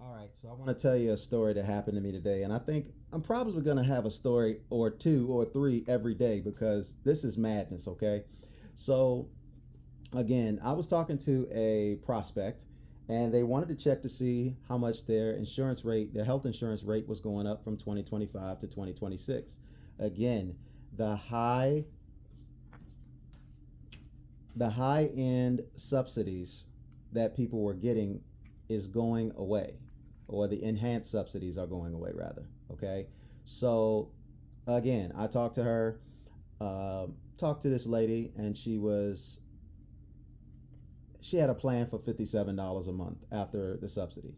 All right, so I want to tell you a story that happened to me today, and I think I'm probably going to have a story or two or three every day because this is madness, okay? So, again, I was talking to a prospect, and they wanted to check to see how much their insurance rate, their health insurance rate was going up from 2025 to 2026. Again, the high the high end subsidies that people were getting is going away, or the enhanced subsidies are going away rather. Okay, so again, I talked to her, talked to this lady, and she had a plan for $57 a month after the subsidy.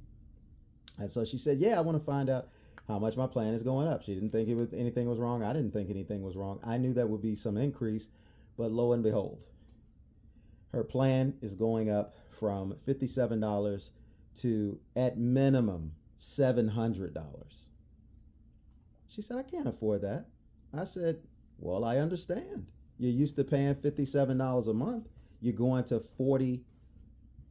And so she said, yeah, I want to find out how much my plan is going up. She didn't think anything was wrong. I didn't think anything was wrong. I knew there would be some increase, but lo and behold, her plan is going up from $57 to, at minimum, $700. She said, I can't afford that. I said, well, I understand. You're used to paying $57 a month. You're going to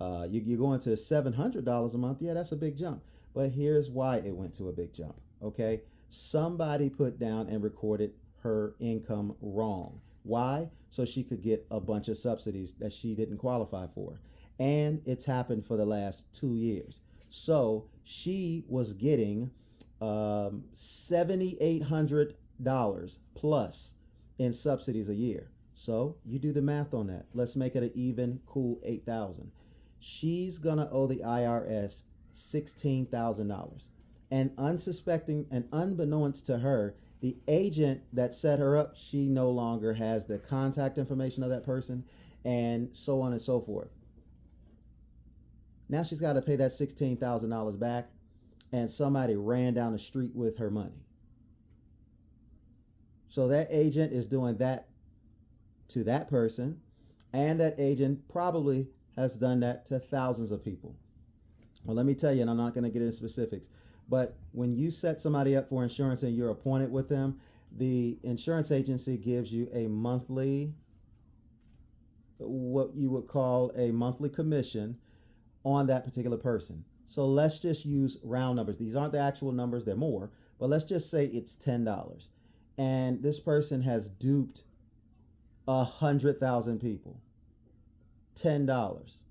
you're going to $700 a month. Yeah, that's a big jump. But here's why it went to a big jump. Okay, somebody put down and recorded her income wrong. Why? So she could get a bunch of subsidies that she didn't qualify for. And it's happened for the last 2 years. So she was getting $7,800 plus in subsidies a year. So you do the math on that. Let's make it an even cool $8,000. She's gonna owe the IRS $16,000. And unsuspecting and unbeknownst to her, the agent that set her up, she no longer has the contact information of that person, and so on and so forth. Now she's got to pay that $16,000 back, and somebody ran down the street with her money. So that agent is doing that to that person, and that agent probably has done that to thousands of people. Well, let me tell you, and I'm not going to get into specifics, but when you set somebody up for insurance and you're appointed with them, the insurance agency gives you a monthly, what you would call a monthly commission on that particular person. So let's just use round numbers. These aren't the actual numbers, they're more, but let's just say it's $10. And this person has duped 100,000 people. $10.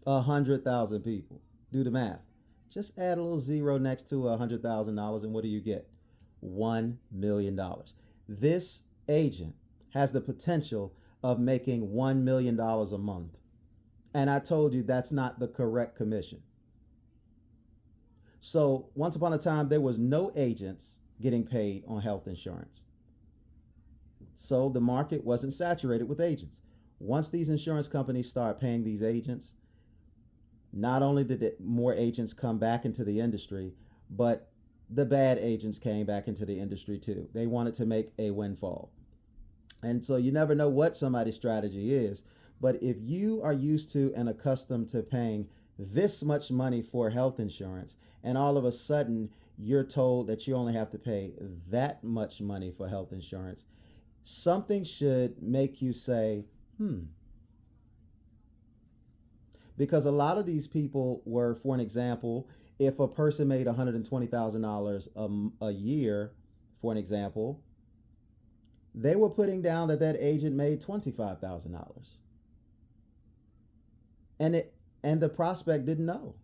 100,000 people. Do the math. Just add a little zero next to $100,000 and what do you get? $1 million. This agent has the potential of making $1 million a month. And I told you that's not the correct commission. So once upon a time, there was no agents getting paid on health insurance. So the market wasn't saturated with agents. Once these insurance companies start paying these agents, not only did more agents come back into the industry, but the bad agents came back into the industry too. They wanted to make a windfall. And so you never know what somebody's strategy is. But if you are used to and accustomed to paying this much money for health insurance, and all of a sudden you're told that you only have to pay that much money for health insurance, something should make you say, Because a lot of these people were, for an example, if a person made $120,000 a year, for an example, they were putting down that agent made $25,000. And the prospect didn't know.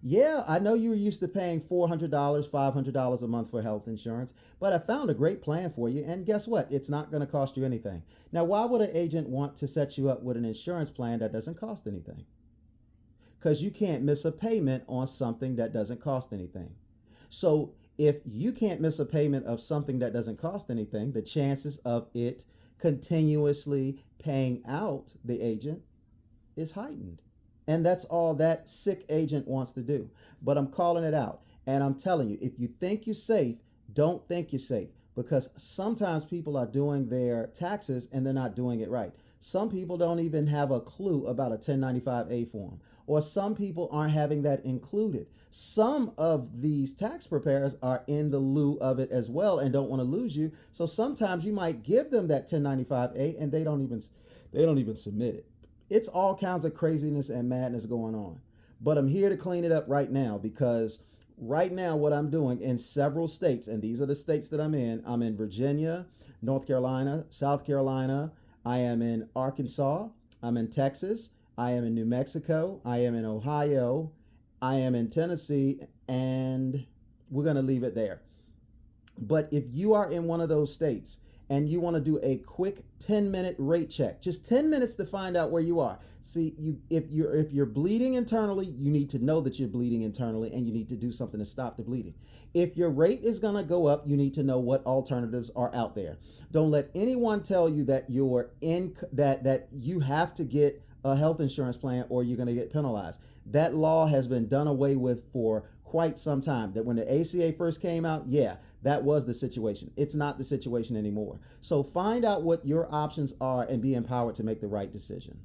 Yeah, I know you were used to paying $400, $500 a month for health insurance, but I found a great plan for you. And guess what? It's not going to cost you anything. Now, why would an agent want to set you up with an insurance plan that doesn't cost anything? Because you can't miss a payment on something that doesn't cost anything. So if you can't miss a payment of something that doesn't cost anything, the chances of it continuously paying out the agent is heightened. And that's all that sick agent wants to do. But I'm calling it out. And I'm telling you, if you think you're safe, don't think you're safe. Because sometimes people are doing their taxes and they're not doing it right. Some people don't even have a clue about a 1095-A form. Or some people aren't having that included. Some of these tax preparers are in the lieu of it as well and don't want to lose you. So sometimes you might give them that 1095-A and they don't even submit it. It's all kinds of craziness and madness going on. But I'm here to clean it up right now because right now what I'm doing in several states, and these are the states that I'm in Virginia, North Carolina, South Carolina, I am in Arkansas, I'm in Texas, I am in New Mexico, I am in Ohio, I am in Tennessee, and we're going to leave it there. But if you are in one of those states and you want to do a quick 10-minute rate check, just 10 minutes to find out where you are. See, if you're bleeding internally, you need to know that you're bleeding internally and you need to do something to stop the bleeding. If your rate is going to go up, you need to know what alternatives are out there. Don't let anyone tell you that that you have to get a health insurance plan or you're going to get penalized. That law has been done away with for quite some time. That when the ACA first came out, yeah, that was the situation. It's not the situation anymore. So find out what your options are and be empowered to make the right decision.